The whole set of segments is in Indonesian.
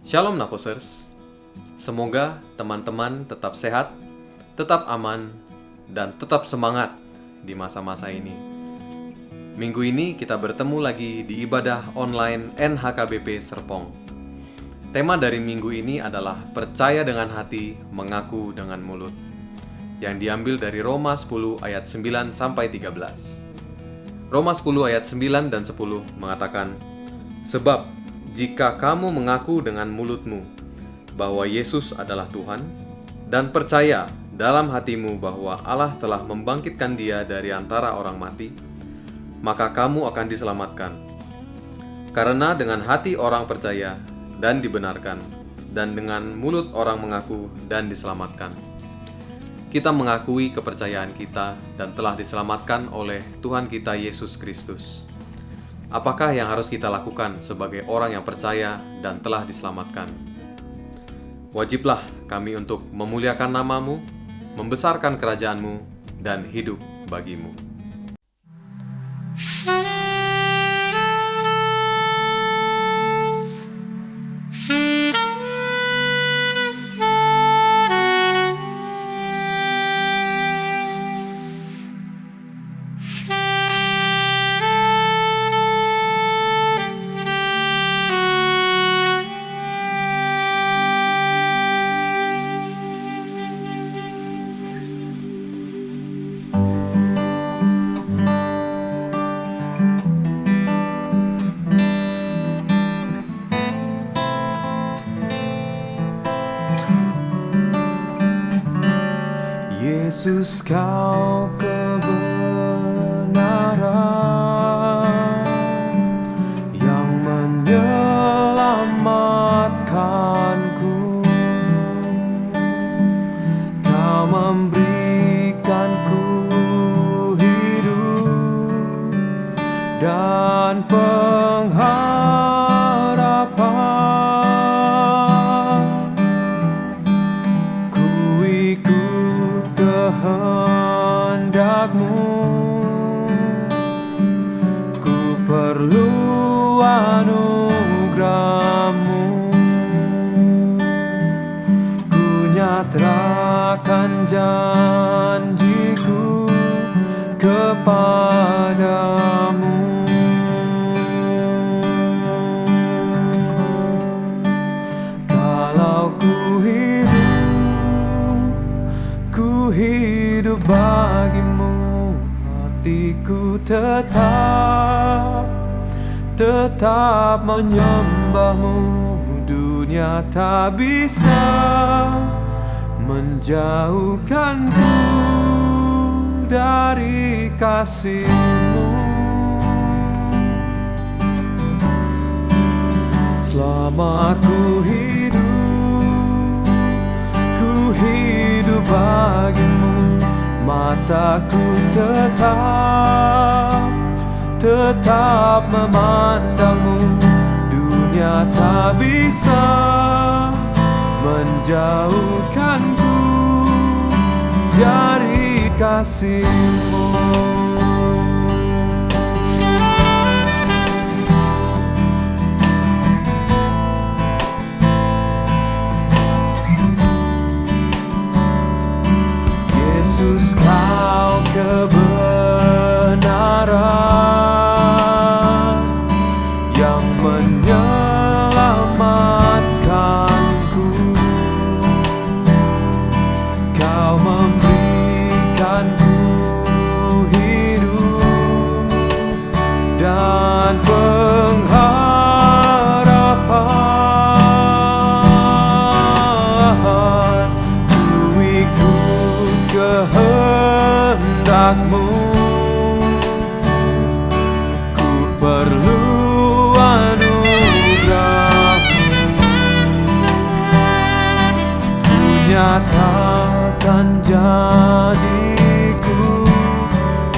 Shalom Naposers, semoga teman-teman tetap sehat, tetap aman, dan tetap semangat di masa-masa ini. Minggu ini kita bertemu lagi di ibadah online NHKBP Serpong. Tema dari minggu ini adalah percaya dengan hati, mengaku dengan mulut, yang diambil dari Roma 10 ayat 9 sampai 13. Roma 10 ayat 9 dan 10 mengatakan, "Sebab jika kamu mengaku dengan mulutmu bahwa Yesus adalah Tuhan, dan percaya dalam hatimu bahwa Allah telah membangkitkan Dia dari antara orang mati, maka kamu akan diselamatkan. Karena dengan hati orang percaya dan dibenarkan, dan dengan mulut orang mengaku dan diselamatkan." Kita mengakui kepercayaan kita dan telah diselamatkan oleh Tuhan kita Yesus Kristus. Apakah yang harus kita lakukan sebagai orang yang percaya dan telah diselamatkan? Wajiblah kami untuk memuliakan nama-Mu, membesarkan kerajaan-Mu, dan hidup bagi-Mu. Yesus, Kau kebenaran yang menyelamatkanku. Kau memberikanku hidup dan pengharapan. Ku ikut kehendak-Mu, ku perlu anugerah-Mu. Ku nyatakan janjiku kepadamu. Kalau ku hidup bagi-Mu, hatiku tetap menyembah-Mu. Dunia tak bisa menjauhkanku dari kasih-Mu. Selama ku hidup bagi-Mu, mataku tetap memandang-Mu. Dunia tak bisa menjauhkanku dari kasih-Mu. Yesus, Kau kebenaran yang menyelamatkanku. Kau memberikanku hidup dan pengharapan. Ku ikut kehendak-Mu, ku perlu anugerah-Mu. Ku nyatakan janjiku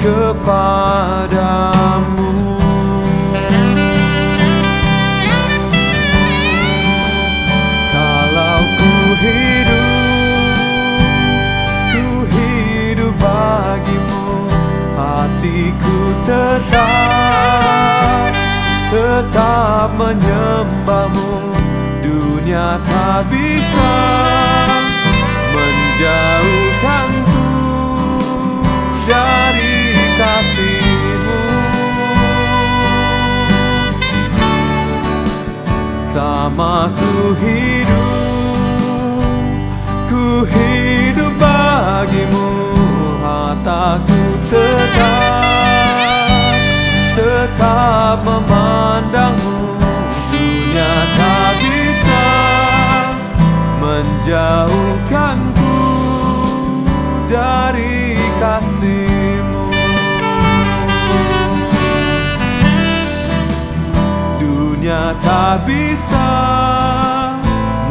kepadamu. Kalau ku hidup bagi-Mu, hatiku tetap menyembah-Mu. Dunia dunia tak bisa menjauhkanku dari kasih-Mu. Selama ku hidup bagimu, mataku tetap memandangmu. Dunia tak bisa menjauhkanku dari kasih-Mu. Dunia tak bisa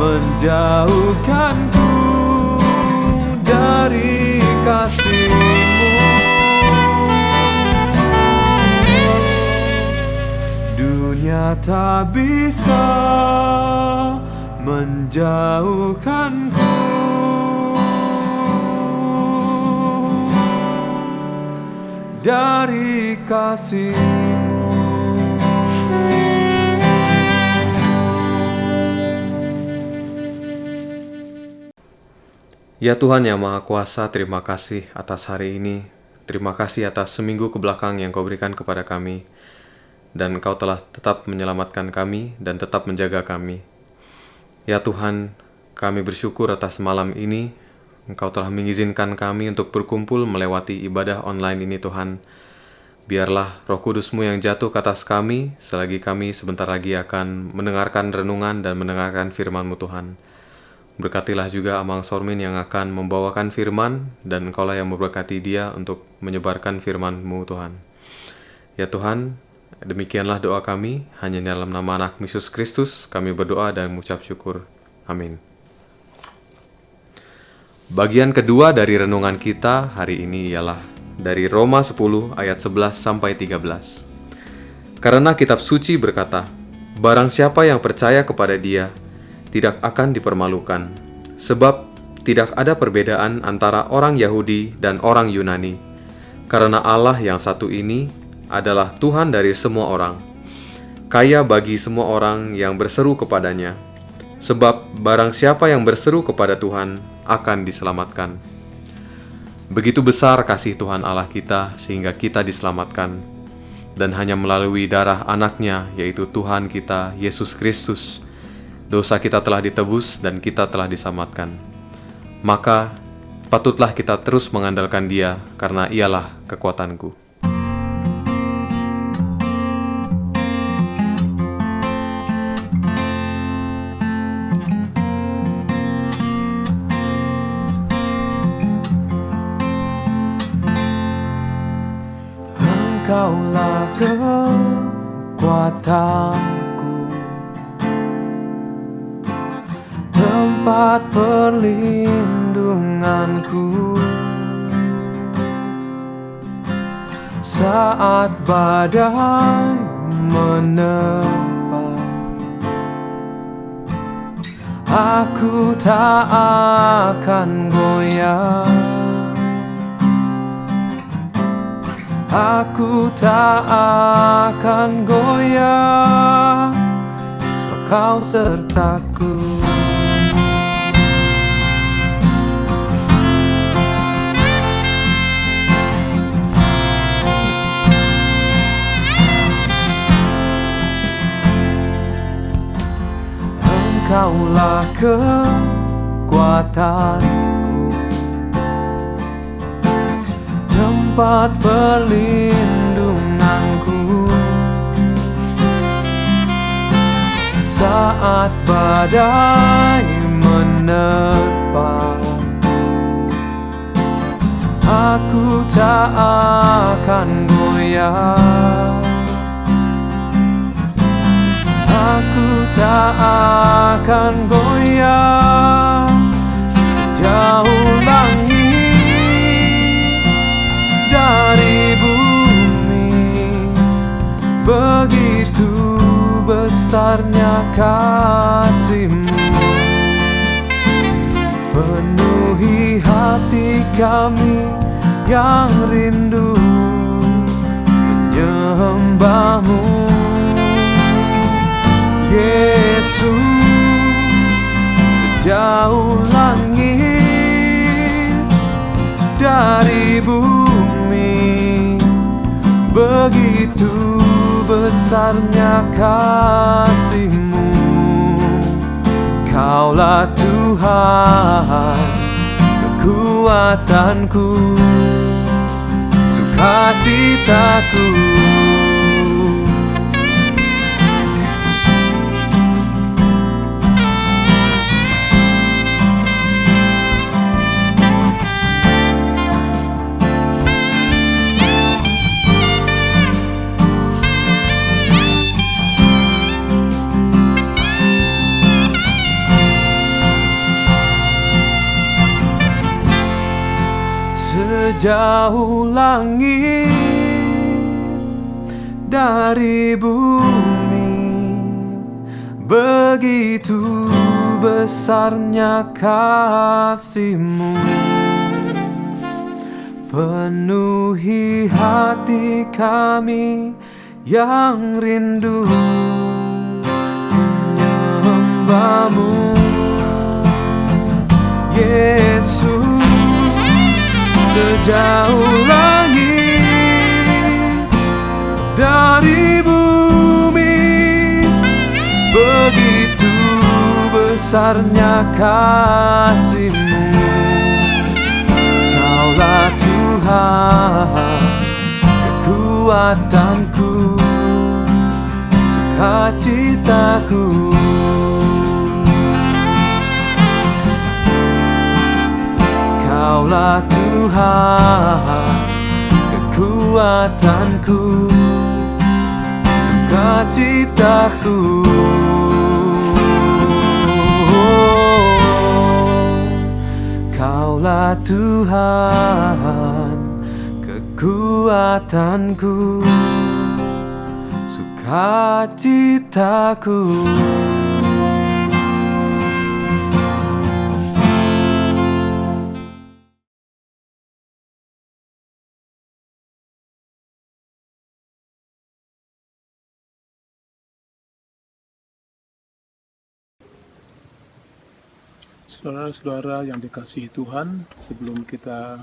menjauhkanku dari kasih-Mu. Dunia tak bisa menjauhkanku dari kasih-Mu. Ya Tuhan yang Maha Kuasa, terima kasih atas hari ini. Terima kasih atas seminggu kebelakang yang Kau berikan kepada kami. Dan Kau telah tetap menyelamatkan kami dan tetap menjaga kami. Ya Tuhan, kami bersyukur atas malam ini. Engkau telah mengizinkan kami untuk berkumpul melewati ibadah online ini Tuhan. Biarlah Roh Kudus-Mu yang jatuh ke atas kami, selagi kami sebentar lagi akan mendengarkan renungan dan mendengarkan firman-Mu Tuhan. Berkatilah juga Amang Sormin yang akan membawakan firman, dan Engkaulah yang memberkati dia untuk menyebarkan firman-Mu Tuhan. Ya Tuhan, demikianlah doa kami, hanya dalam nama anak Yesus Kristus kami berdoa dan mengucap syukur. Amin. Bagian kedua dari renungan kita hari ini ialah dari Roma 10 ayat 11 sampai 13. Karena kitab suci berkata, barang siapa yang percaya kepada Dia tidak akan dipermalukan, sebab tidak ada perbedaan antara orang Yahudi dan orang Yunani, karena Allah yang satu ini adalah Tuhan dari semua orang, kaya bagi semua orang yang berseru kepadanya, sebab barang siapa yang berseru kepada Tuhan akan diselamatkan. Begitu besar kasih Tuhan Allah kita sehingga kita diselamatkan, dan hanya melalui darah anaknya, yaitu Tuhan kita, Yesus Kristus, dosa kita telah ditebus dan kita telah diselamatkan. Maka patutlah kita terus mengandalkan Dia, karena Ialah kekuatanku. Engkaulah kekuatanku, tempat perlindunganku saat badai menerpa. Aku tak akan goyah, aku tak akan goyah, sebab Kau sertaku. Engkaulah kekuatanku, tempat perlindunganku saat badai menerpa. Aku tak akan goyah, aku tak akan goyah, sejauh langit dari bumi, begitu besarnya kasih-Mu. Penuhi hati kami yang rindu menyembah-Mu, Yesus. sejauh langit dari bumi, begitu besarnya kasih-Mu. Kaulah Tuhan, kekuatanku, sukacitaku. Sejauh langit dari bumi, begitu besarnya kasih-Mu. Penuhi hati kami yang rindu menyembah-Mu, Yesus. Sejauh langit dari bumi, begitu besarnya kasih-Mu. Kaulah Tuhan, kekuatanku, sukacitaku. Kaulah Tuhan, kekuatanku, sukacitaku. Kaulah Tuhan, kekuatanku, sukacitaku. Saudara-saudara yang dikasihi Tuhan, sebelum kita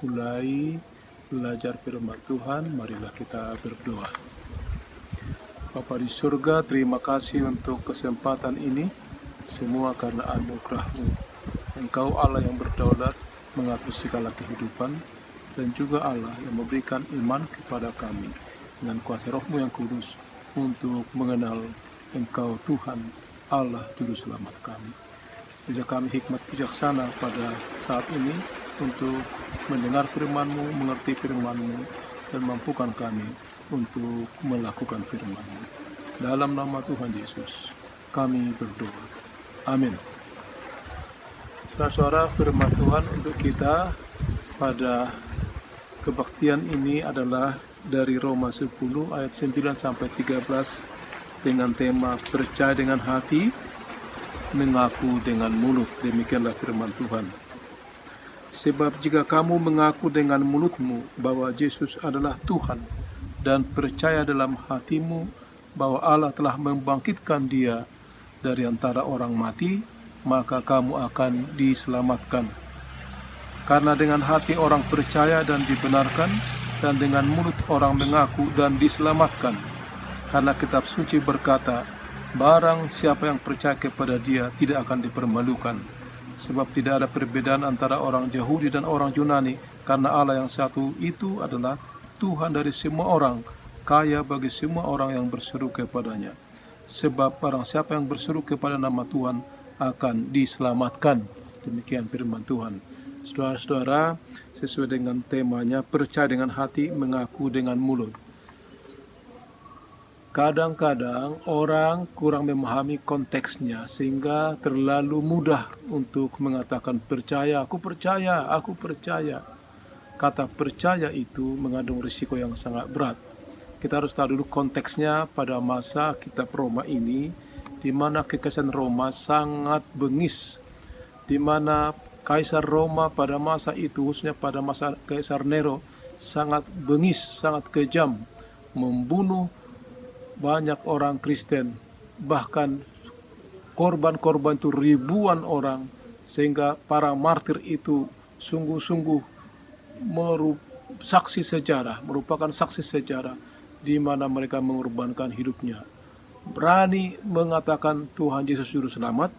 mulai belajar firman Tuhan, marilah kita berdoa. Bapa di surga, terima kasih untuk kesempatan ini, semua karena anugerah-Mu. Engkau Allah yang berdaulat, mengatur segala kehidupan, dan juga Allah yang memberikan iman kepada kami dengan kuasa Roh-Mu yang kudus untuk mengenal Engkau Tuhan, Allah Juru Selamat kami. Berilah kami hikmat bijaksana pada saat ini untuk mendengar firman-Mu, mengerti firman-Mu, dan mampukan kami untuk melakukan firman-Mu. Dalam nama Tuhan Yesus, kami berdoa. Amin. Saudara-saudara, firman Tuhan untuk kita pada kebaktian ini adalah dari Roma 10 ayat 9 sampai 13 dengan tema percaya dengan hati, mengaku dengan mulut. Demikianlah firman Tuhan. Sebab jika kamu mengaku dengan mulutmu bahwa Yesus adalah Tuhan dan percaya dalam hatimu bahwa Allah telah membangkitkan Dia dari antara orang mati, maka kamu akan diselamatkan. Karena dengan hati orang percaya dan dibenarkan, dan dengan mulut orang mengaku dan diselamatkan. Karena kitab suci berkata, barang siapa yang percaya kepada Dia tidak akan dipermalukan. Sebab tidak ada perbedaan antara orang Yahudi dan orang Yunani, karena Allah yang satu itu adalah Tuhan dari semua orang, kaya bagi semua orang yang berseru kepadanya. Sebab barang siapa yang berseru kepada nama Tuhan akan diselamatkan. Demikian firman Tuhan. Saudara-saudara, sesuai dengan temanya, percaya dengan hati, mengaku dengan mulut. Kadang-kadang orang kurang memahami konteksnya sehingga terlalu mudah untuk mengatakan percaya, aku percaya, aku percaya. Kata percaya itu mengandung risiko yang sangat berat. Kita harus tahu dulu konteksnya pada masa kitab Roma ini, di mana kekaisaran Roma sangat bengis, di mana Kaisar Roma pada masa itu, khususnya pada masa Kaisar Nero, sangat bengis, sangat kejam, membunuh banyak orang Kristen, bahkan korban-korban itu ribuan orang, sehingga para martir itu sungguh-sungguh merupakan saksi sejarah di mana mereka mengorbankan hidupnya. Berani mengatakan Tuhan Yesus Juru Selamat,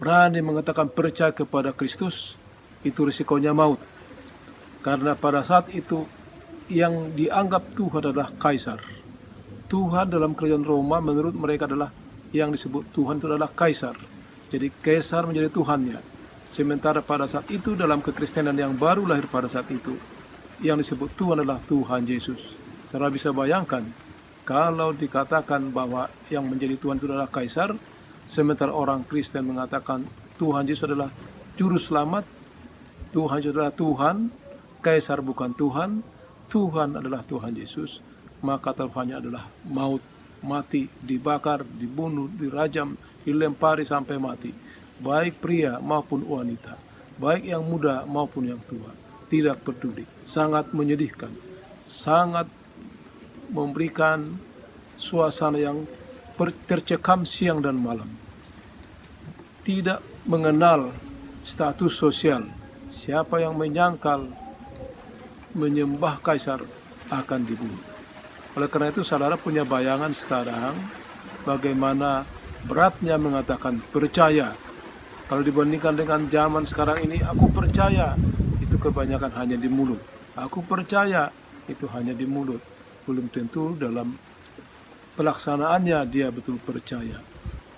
berani mengatakan percaya kepada Kristus, itu risikonya maut. Karena pada saat itu yang dianggap Tuhan adalah Kaisar. Tuhan dalam kerajaan Roma menurut mereka adalah yang disebut Tuhan itu adalah Kaisar. Jadi Kaisar menjadi Tuhannya. Sementara pada saat itu dalam kekristenan yang baru lahir pada saat itu, yang disebut Tuhan adalah Tuhan Yesus. Saudara bisa bayangkan, kalau dikatakan bahwa yang menjadi Tuhan itu adalah Kaisar, sementara orang Kristen mengatakan Tuhan Yesus adalah Juru Selamat, Tuhan Yesus adalah Tuhan, Kaisar bukan Tuhan, Tuhan adalah Tuhan Yesus, maka taruhannya adalah maut, mati, dibakar, dibunuh, dirajam, dilempari sampai mati. Baik pria maupun wanita, baik yang muda maupun yang tua, tidak peduli. Sangat menyedihkan, sangat memberikan suasana yang tercekam siang dan malam. Tidak mengenal status sosial. Siapa yang menyangkal menyembah Kaisar akan dibunuh. Oleh karena itu saudara punya bayangan sekarang bagaimana beratnya mengatakan percaya. Kalau dibandingkan dengan zaman sekarang ini, aku percaya, itu kebanyakan hanya di mulut. Aku percaya, itu hanya di mulut. Belum tentu dalam pelaksanaannya dia betul percaya.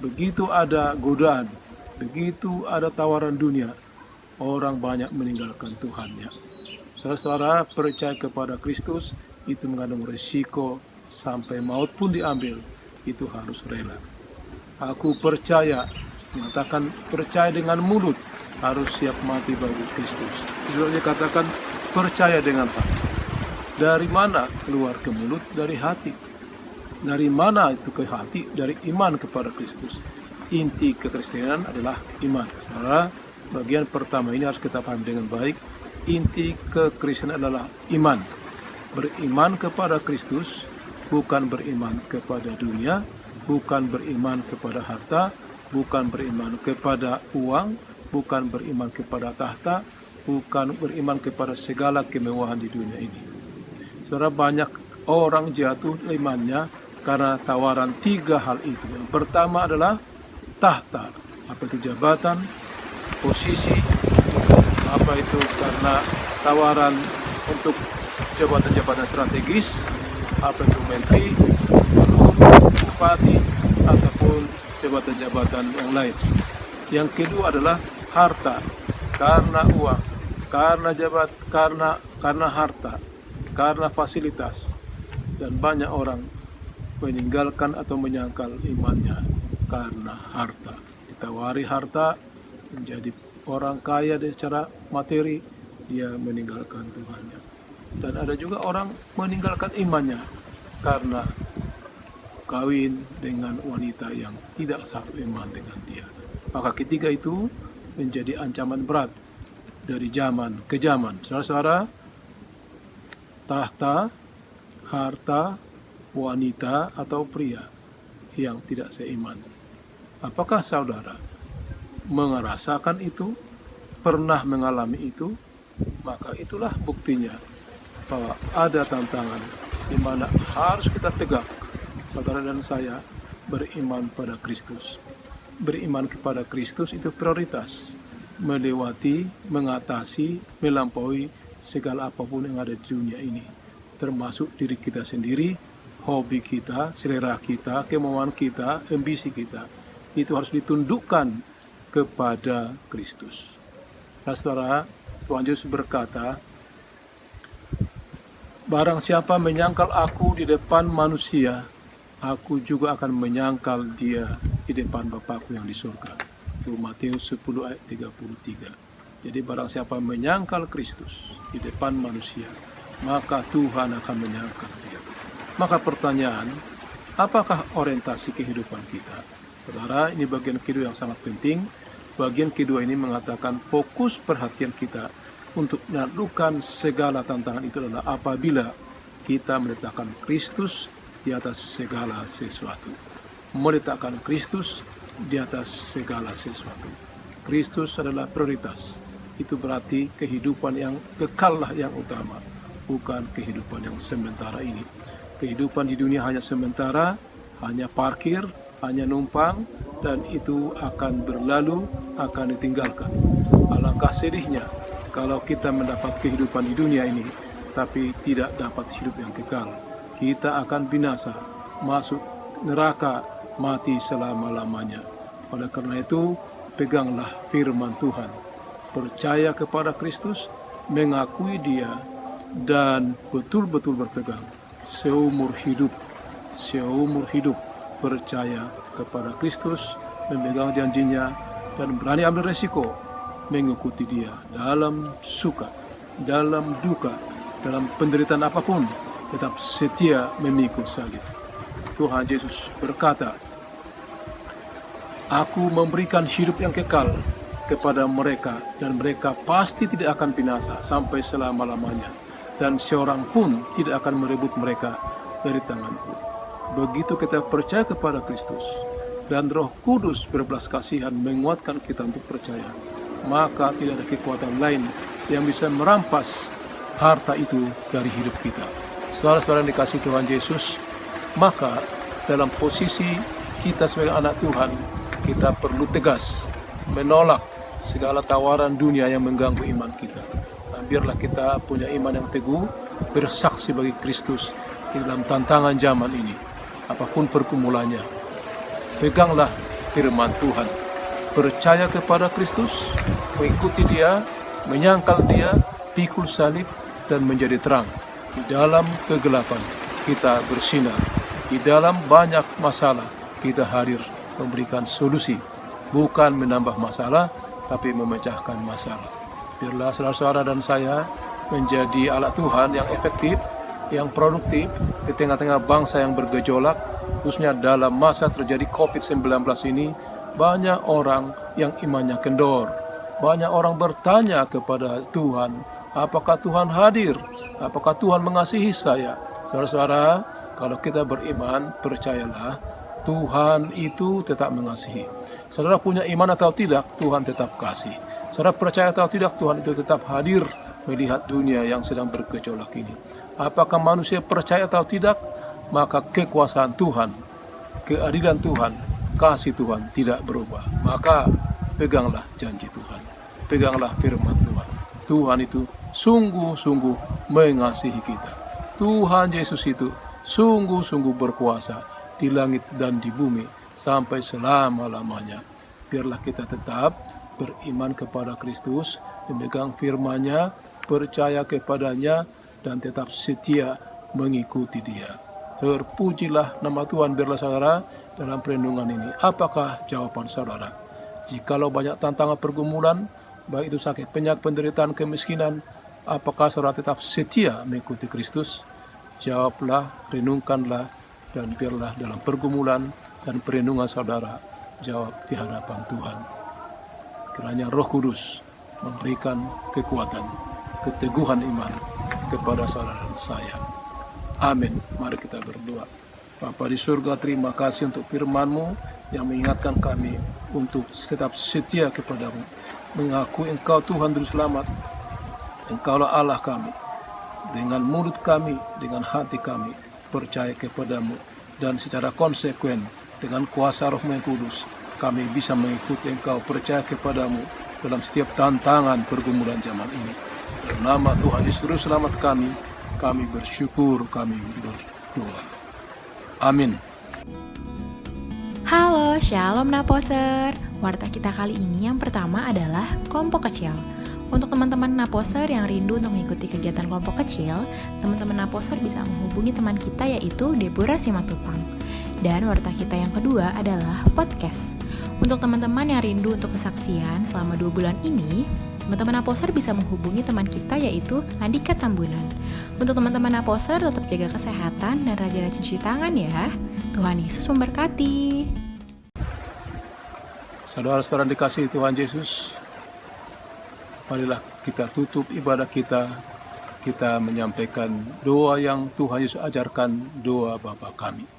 Begitu ada godaan, begitu ada tawaran dunia, orang banyak meninggalkan Tuhannya. Saudara percaya kepada Kristus, itu mengandung risiko sampai maut pun diambil, itu harus rela. Aku percaya, mengatakan percaya dengan mulut, harus siap mati bagi Kristus. Sebabnya katakan percaya dengan hati. Dari mana keluar ke mulut? Dari hati. Dari mana itu ke hati? Dari iman kepada Kristus. Inti kekristenan adalah iman. Saudara, bagian pertama ini harus kita pahami dengan baik. Inti kekristenan adalah iman. Beriman kepada Kristus, bukan beriman kepada dunia, bukan beriman kepada harta, bukan beriman kepada uang, bukan beriman kepada tahta, bukan beriman kepada segala kemewahan di dunia ini. Saudara, banyak orang jatuh imannya karena tawaran tiga hal itu. Yang pertama adalah tahta, apa itu jabatan, posisi, apa itu karena tawaran untuk jabatan-jabatan strategis, apa itu menteri, bupati, ataupun jabatan-jabatan yang lain. Yang kedua adalah harta, karena uang, karena harta, karena fasilitas, dan banyak orang meninggalkan atau menyangkal imannya karena harta. Ditawari harta, menjadi orang kaya secara materi, dia meninggalkan Tuhannya. Dan ada juga orang meninggalkan imannya karena kawin dengan wanita yang tidak satu iman dengan dia. Maka ketiga itu menjadi ancaman berat dari zaman ke zaman. Saudara-saudara, tahta, harta, wanita atau pria yang tidak seiman. Apakah saudara merasakan itu? Pernah mengalami itu? Maka itulah buktinya bahwa ada tantangan di mana harus kita tegak. Saudara dan saya beriman pada Kristus. Beriman kepada Kristus itu prioritas. Melewati, mengatasi, melampaui segala apapun yang ada di dunia ini. Termasuk diri kita sendiri, hobi kita, selera kita, kemauan kita, ambisi kita. Itu harus ditundukkan kepada Kristus. Nah, saudara, Tuhan Yesus berkata, barang siapa menyangkal aku di depan manusia, aku juga akan menyangkal dia di depan Bapakku yang di surga. Itu Matius 10 ayat 33. Jadi barang siapa menyangkal Kristus di depan manusia, maka Tuhan akan menyangkal dia. Maka pertanyaan, apakah orientasi kehidupan kita? Saudara, ini bagian kedua yang sangat penting. Bagian kedua ini mengatakan fokus perhatian kita untuk menaklukkan segala tantangan itu adalah apabila kita meletakkan Kristus di atas segala sesuatu. Meletakkan Kristus di atas segala sesuatu. Kristus adalah prioritas. Itu berarti kehidupan yang kekal lah yang utama, bukan kehidupan yang sementara ini. Kehidupan di dunia hanya sementara, hanya parkir, hanya numpang, dan itu akan berlalu, akan ditinggalkan. Alangkah sedihnya kalau kita mendapat kehidupan di dunia ini, tapi tidak dapat hidup yang kekal. Kita akan binasa, masuk neraka, mati selama-lamanya. Oleh karena itu, peganglah firman Tuhan. Percaya kepada Kristus, mengakui Dia, dan betul-betul berpegang seumur hidup percaya kepada Kristus, memegang janjinya, dan berani ambil resiko mengikuti Dia dalam suka, dalam duka, dalam penderitaan apapun, tetap setia memikul salib. Tuhan Yesus berkata, "Aku memberikan hidup yang kekal kepada mereka, dan mereka pasti tidak akan binasa sampai selama-lamanya, dan seorang pun tidak akan merebut mereka dari tanganku." Begitu kita percaya kepada Kristus, dan Roh Kudus berbelas kasihan menguatkan kita untuk percaya, maka tidak ada kekuatan lain yang bisa merampas harta itu dari hidup kita. Saudara-saudara yang dikasihi Tuhan Yesus, maka dalam posisi kita sebagai anak Tuhan, kita perlu tegas menolak segala tawaran dunia yang mengganggu iman kita. Nah, biarlah kita punya iman yang teguh, bersaksi bagi Kristus di dalam tantangan zaman ini, apapun pergumulannya. Peganglah firman Tuhan, percaya kepada Kristus, mengikuti Dia, menyangkal Dia, pikul salib, dan menjadi terang. Di dalam kegelapan kita bersinar, di dalam banyak masalah kita hadir memberikan solusi, bukan menambah masalah, tapi memecahkan masalah. Biarlah saudara-saudara dan saya menjadi alat Tuhan yang efektif, yang produktif di tengah-tengah bangsa yang bergejolak, khususnya dalam masa terjadi COVID-19 ini. Banyak orang yang imannya kendor, banyak orang bertanya kepada Tuhan, apakah Tuhan hadir? Apakah Tuhan mengasihi saya? Saudara-saudara, kalau kita beriman, percayalah, Tuhan itu tetap mengasihi. Saudara punya iman atau tidak, Tuhan tetap kasih. Saudara percaya atau tidak, Tuhan itu tetap hadir melihat dunia yang sedang bergejolak ini. Apakah manusia percaya atau tidak, maka kekuasaan Tuhan, keadilan Tuhan, kasih Tuhan tidak berubah. Maka peganglah janji Tuhan, peganglah firman Tuhan. Tuhan itu sungguh-sungguh mengasihi kita. Tuhan Yesus itu sungguh-sungguh berkuasa di langit dan di bumi sampai selama-lamanya. Biarlah kita tetap beriman kepada Kristus, memegang firman-Nya, percaya kepadanya, dan tetap setia mengikuti Dia. Terpujilah nama Tuhan. Biarlah saudara dalam perlindungan ini. Apakah jawaban saudara? Jikalau banyak tantangan pergumulan, baik itu sakit, penyakit, penderitaan, kemiskinan, apakah saudara tetap setia mengikuti Kristus? Jawablah, renungkanlah, dan biarlah dalam pergumulan dan perlindungan saudara jawab di hadapan Tuhan. Kiranya Roh Kudus memberikan kekuatan, keteguhan iman kepada saudara dan saya. Amin. Mari kita berdoa. Bapa di surga, terima kasih untuk firman-Mu yang mengingatkan kami untuk tetap setia kepadamu, mengakui Engkau Tuhan Juru Selamat, Engkaulah Allah kami. Dengan mulut kami, dengan hati kami percaya kepadamu, dan secara konsekuen dengan kuasa Roh-Mu yang Kudus kami bisa mengikuti Engkau, percaya kepadamu dalam setiap tantangan pergumulan zaman ini. Dalam nama Tuhan Yesus Juru Selamat kami bersyukur, kami berdoa. Amin. Halo, Shalom Naposer. Warta kita kali ini yang pertama adalah kelompok kecil. Untuk teman-teman Naposer yang rindu untuk mengikuti kegiatan kelompok kecil, teman-teman Naposer bisa menghubungi teman kita yaitu Deborah Simatupang. Dan warta kita yang kedua adalah podcast. Untuk teman-teman yang rindu untuk kesaksian selama 2 bulan ini, teman-teman Naposer bisa menghubungi teman kita yaitu Andika Tambunan. Untuk teman-teman Naposer tetap jaga kesehatan dan rajin-rajin cuci tangan ya. Tuhan Yesus memberkati. Saudara-saudara dikasihi Tuhan Yesus, marilah kita tutup ibadah kita. Kita menyampaikan doa yang Tuhan Yesus ajarkan, doa Bapa kami.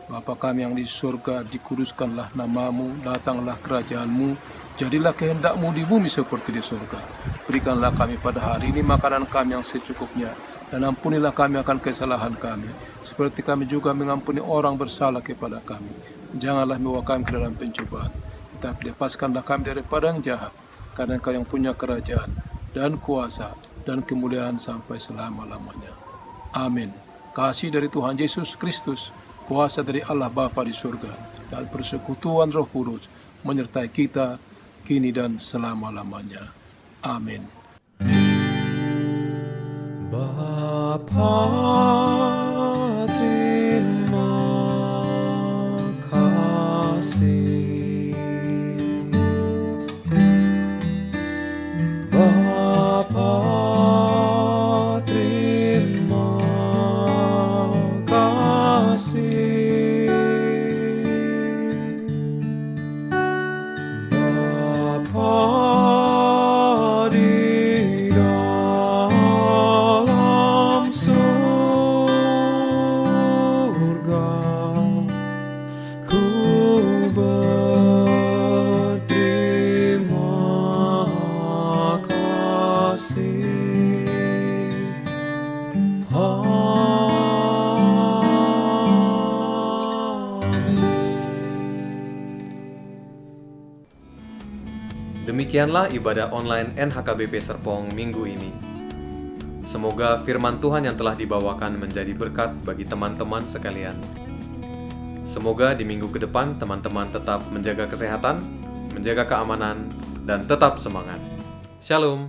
Bapa kami yang di surga, dikuduskanlah namamu, datanglah kerajaanmu, jadilah kehendakmu di bumi seperti di surga. Berikanlah kami pada hari ini makanan kami yang secukupnya, dan ampunilah kami akan kesalahan kami, seperti kami juga mengampuni orang bersalah kepada kami. Janganlah membawa kami ke dalam pencobaan, tetapi lepaskanlah kami daripada yang jahat, karena Engkau yang punya kerajaan, dan kuasa, dan kemuliaan sampai selama-lamanya. Amin. Kasih dari Tuhan Yesus Kristus, kuasa dari Allah Bapa di surga, dan persekutuan Roh Kudus menyertai kita kini dan selama-lamanya. Amin. Bapa, terima kasih. Bapa, terima kasih. Bapa di dalam surga, ku berterima kasih. Demikianlah ibadah online NHKBP Serpong minggu ini. Semoga firman Tuhan yang telah dibawakan menjadi berkat bagi teman-teman sekalian. Semoga di minggu ke depan teman-teman tetap menjaga kesehatan, menjaga keamanan, dan tetap semangat. Shalom.